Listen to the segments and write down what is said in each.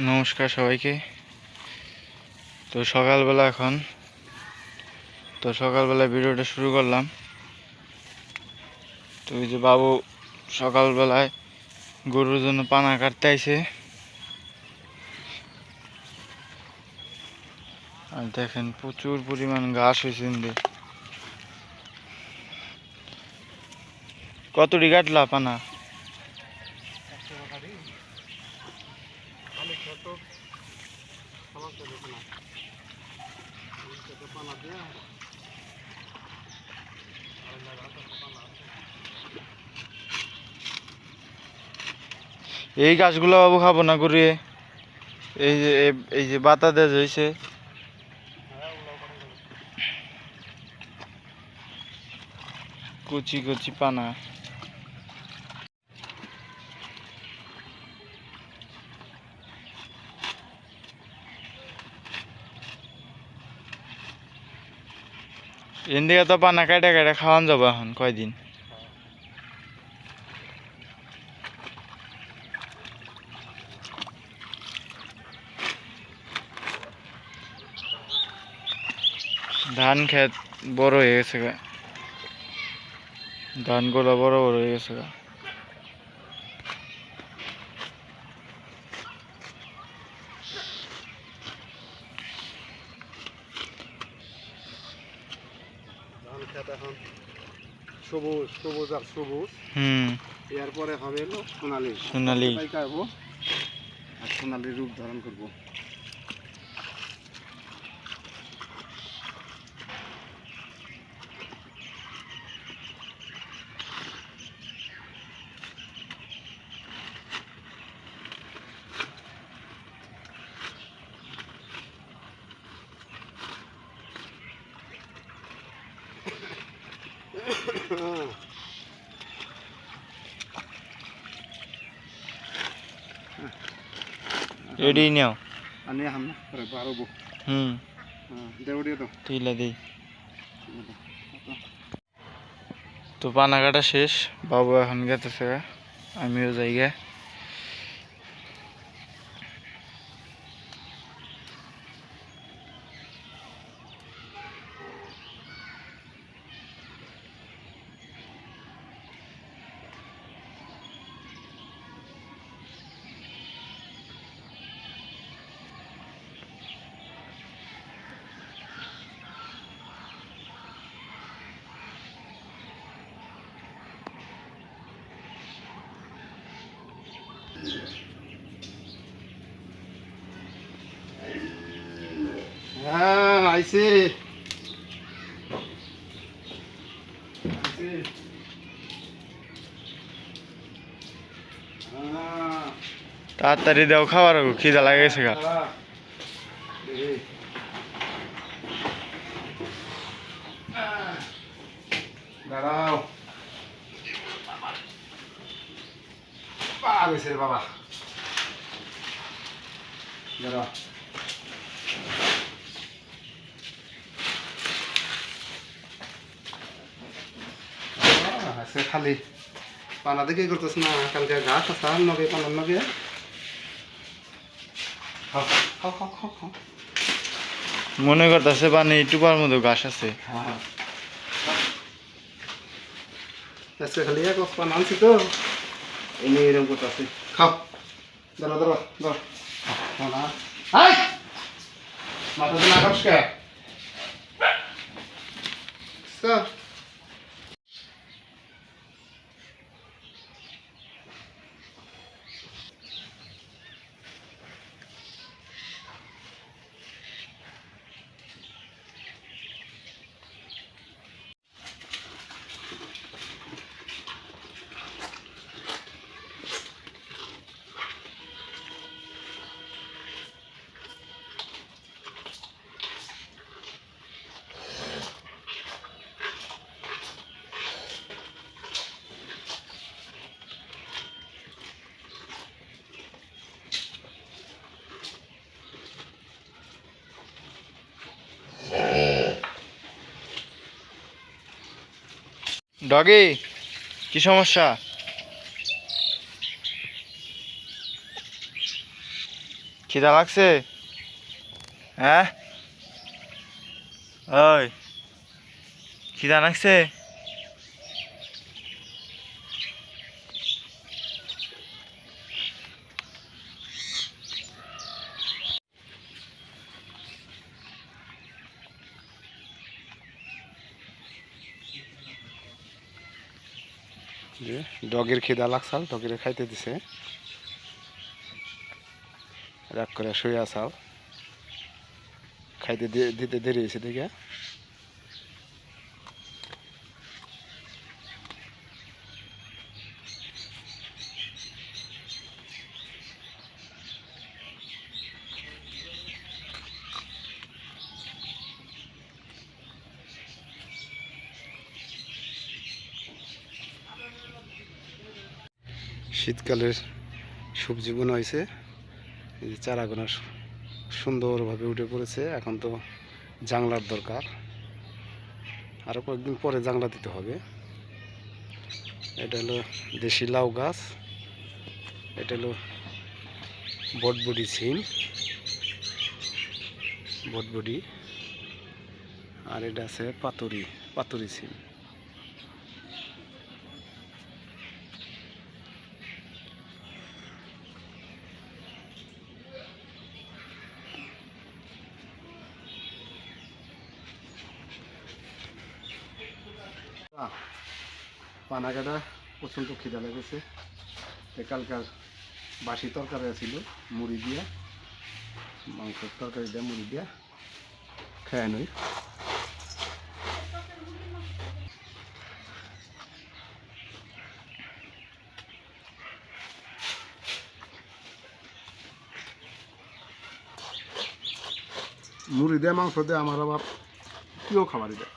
নমস্কার সবাইকে। তো সকালবেলা সকালবেলা ভিডিওটা শুরু করলাম। তো এই যে বাবু সকালবেলায় গরুর জন্য পানা কাটতে আইছে। আর দেখেন প্রচুর পরিমাণ ঘাস হয়েছে। কতটি কাটলা পানা? এই গাছগুলো বাবু খাবো না ঘুরিয়ে। এই যে বাতা দেশ হয়েছে, কুচি কুচি পানা। এদিকে তো পানা কাটা কাটা খাওয়ান যাবো এখন কয়দিন। ধান ক্ষেত বড় হয়ে গেছে গা, ধানগুলো বড় বড় হয়ে গেছে গা। এখন সবুজ সবুজ আর সবুজ। এরপরে হবে হলো সোনালি। সোনালি আর সোনালি রূপ ধারণ করবো। এডি নাও আনি হাম না পরে বারবো। দেউড়িয়ে দাও তুইলা দেই। তো পানা কাটা শেষ, বাবু এখন গেতেছে, আমিও যাই গে। হ্যাঁ আইছে। তাড়াতাড়ি দাও, খাবার খিদা লাগে গেছে গা। দাঁড়াও বাবা গেছে বাবা। দাঁড়াও আজকে খালি পানা দেখে করতেছ না, কালকে গাছ আছে আর নগে পানার নগে। খাও খাও খাও খাও খাও। মনে করতেছে পানি টুপার মতো ঘাস আছে। হ্যাঁ আজকে খালি এক পানা আনছি তো এনে এরকম করতেছে। খাও ধরো ধরো ধরো না হাই মাথা দিন আকাশ কে স্যার। ডগি, কি সমস্যা? খিদা লাগছে? হ্যাঁ ওই খিদা লাগছে? যে ডগের খিদা লাগছাল, ডগের খাইতে দিছে, রাগ করে শুয়ে আসাল, খাইতে দিতে দেরি হয়েছে দেখে। শীতকালের সবজি বোনা হয়েছে, এই যে চারাগুলো সুন্দরভাবে উঠে পড়েছে। এখন তো জাংলার দরকার, আরও কয়েকদিন পরে জাংলা দিতে হবে। এটা হলো দেশি লাউ গাছ, এটা হলো বটবডি সিম, বটবডি, আর এটা আছে পাতুরি, পাতুরি সিম। পানা কাটা প্রচণ্ড খিদা লেগেছে, কালকার বাসি তরকারি ছিল মুড়ি দিয়া, মাংসের তরকারি দিয়া মুড়ি দিয়া খেয়ে নই। মুড়ি দিয়ে মাংস দিয়ে আমার আবার প্রিয় খাবার এটা।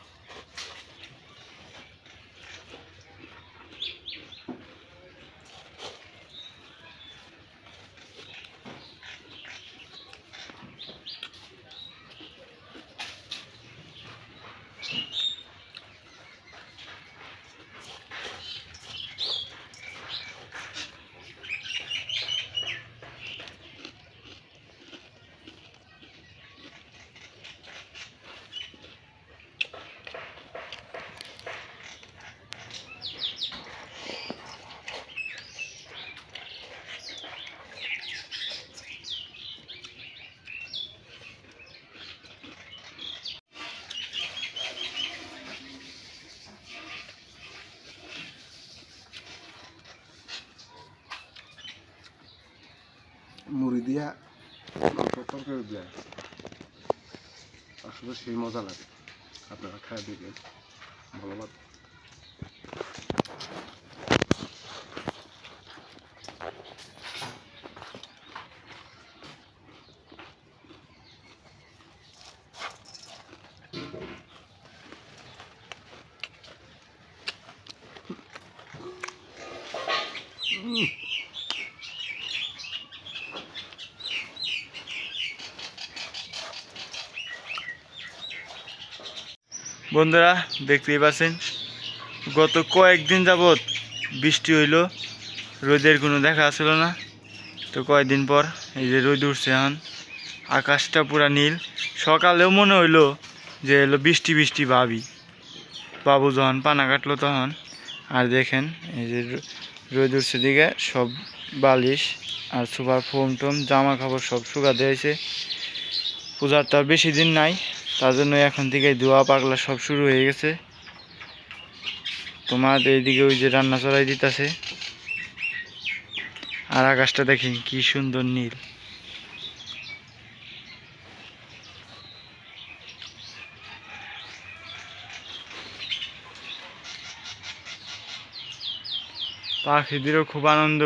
মুড়ি দিয়া মাংসের তরকারি দেয় আসলে সেই মজা লাগে, আপনারা খায় দেখবেন, ভালো লাগে। বন্ধুরা দেখতেই পাচ্ছেন, গত কয়েকদিন যাবৎ বৃষ্টি হইল, রোদের কোনো দেখা ছিল না। তো কয়েকদিন পর এই যে রোদ উঠছে, এখন আকাশটা পুরা নীল। সকালেও মনে হইলো যে এলো বৃষ্টি বৃষ্টি ভাবি, বাবু যখন পানা কাটলো তখন। আর দেখেন এই যে রোদ উঠছে দিকে, সব বালিশ আর সুপার ফোম টোম জামা কাপড় সব শুকা দিয়েছে। পূজার তো আর বেশি দিন নাই, তার জন্য এখন থেকে ধোয়া পাগলা সব শুরু হয়ে গেছে। তোমার এইদিকে ওই যে রান্না চড়াই দিতেছে, আর আকাশটা দেখেন কি সুন্দর নীল। পাখিদেরও খুব আনন্দ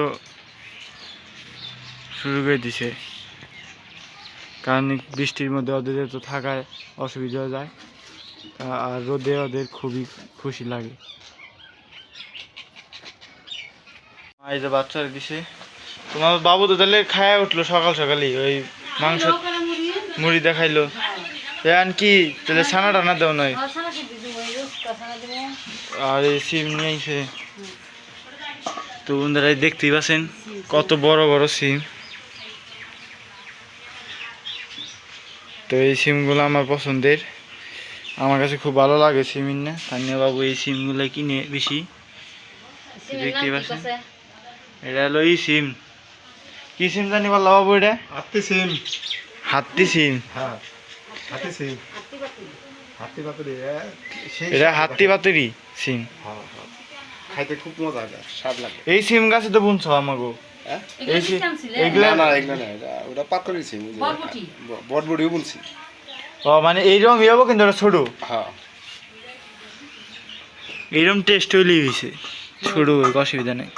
শুরু করে দিছে, কারণ বৃষ্টির মধ্যে ওদের তো থাকায় অসুবিধা হয়ে যায়, আর রোদে ওদের খুবই খুশি লাগে। এই যে বাচ্চারা দিছে, তোমার বাবু তো তাহলে খায়া উঠলো সকাল সকালই, ওই মাংস মুড়ি দেখাইলো। এখন কি তাহলে ছানা টানা দেও নয়? আর এই সিম নিয়ে আইছে। তো বন্ধুরা দেখতেই পাচ্ছেন কত বড় বড় সিম, তো এই সিমগুলো আমার পছন্দের, আমার কাছে খুব ভালো লাগে সিম না। স্থানীয় বাবু এই সিমগুলো কিনে বেশি। দেখতে পাচ্ছেন এটা হলো এই সিম, কি সিম জানি বললো বাবু? এটা হাতি সিম। হাত্তি সিম। হ্যাঁ, হাতি সিম, হাতি পাতুরি। এটা হাত্তি পাতুরি সিম। হ্যাঁ হ্যাঁ, খাইতে খুব মজা লাগে, স্বাদ লাগে। এই সিম গাছে তো বুনছো আমাকে? হ্যাঁ, এই এগুলা না, এগুলা না, ওটা পাতুরি সিম। বটবটিও বুনছি। ও মানে এইরকম ইয়ে হবো, কিন্তু ওটা ছোট। হ্যাঁ, এইরকম টেস্ট হইলেই হয়েছে, ছোট হোক অসুবিধা নেই।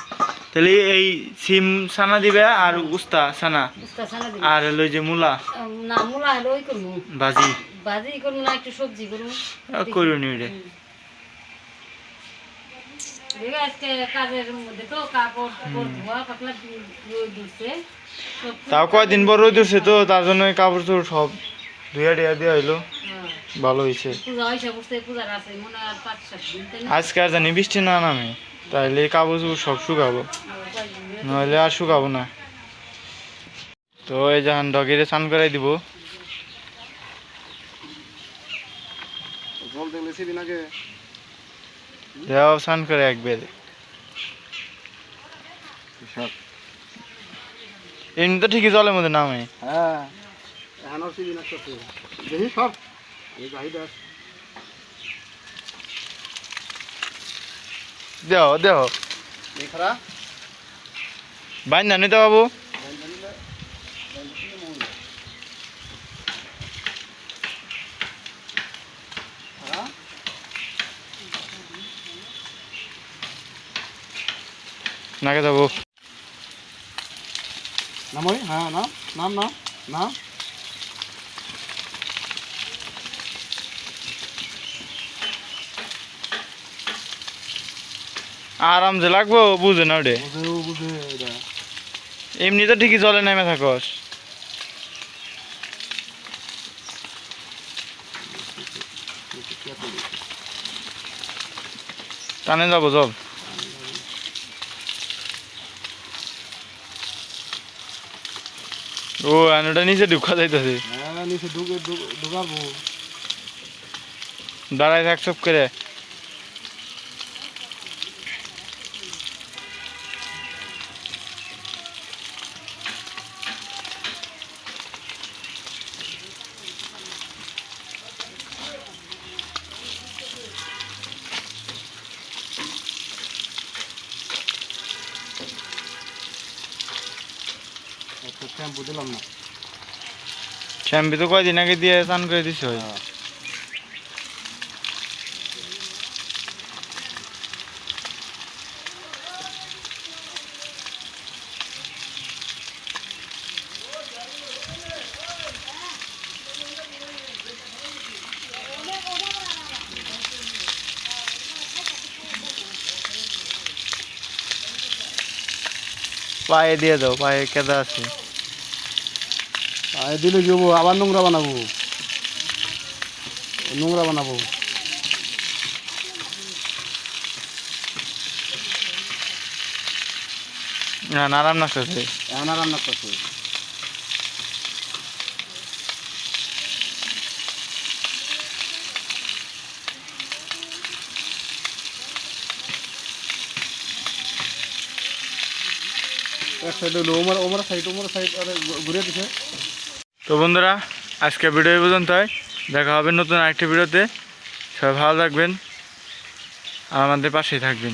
তাহলে এই সিম সানা দিবে আর উস্তা সানা আর হলো যে মূলা না, মূলা হলো ওই করবো, ভাজি ভাজি করবো না একটু সবজি করবো। করুন এটা। আজকে কাজের মধ্যে তো কাপড় ধোয়া পাতলা রোদ দিচ্ছে। তাও কয়দিন পর রোদ উঠছে তো, তার জন্য এই কাপড় চোপড় সব ধুয়া টিয়া দেওয়া হইলো, ভালো হয়েছে। পূজা হয়েছে, বুঝতে পূজার আছে মনে হয় 5-7 দিন, তাই না? আজকে আর জানি বৃষ্টি না নামে, তাইলে এই কাপড় চোপড় সব শুকাবো, নইলে আর শুকাবো না। তো এই যখন ডগিরে স্নান করাই দিব। জল দেখলে সেদিন আগে দেওয়া স্নান করে একবারে। এমনি তো ঠিকই জলের মধ্যে নামে। হ্যাঁ, এখন সেদিন একটা দেখি সব এই গাড়িটা দেও দেও এখারা বাইন না নিতে বাবু। নাকে যাবো। নাম ওই, হ্যাঁ নাম নাম নাম নাম। আরাম যে লাগবো বুঝে না ওটা, বুঝে বুঝে এটা এমনি তো ঠিকই জলে নেমে থাকস। টানে যাবো জল। ও ওটা নিচে ঢুকা যাইতেছে, হ্যাঁ নিচে ঢুকে ঢুকাবো। দাঁড়ায় থাক চুপ করে। একটা শ্যাম্পু দিলাম না। শ্যাম্পু তো কয়দিন আগে দিয়ে স্নান করে দিছ। পায়ে দিয়ে দাও, পায়ে কেদা আছে। আর দিলে যাবো আবার নোংরা বানাবো, নোংরা বানাবো। না আরাম লাগতেছে। এখন আর রান্না করছে। এক সাইড হলো ওমর সাইড আরে ঘুরে দিছে। তো বন্ধুরা আজকে ভিডিও এই পর্যন্তই, দেখা হবে নতুন আরেকটি ভিডিওতে। সবাই ভালো থাকবেন আর আমাদের পাশেই থাকবেন।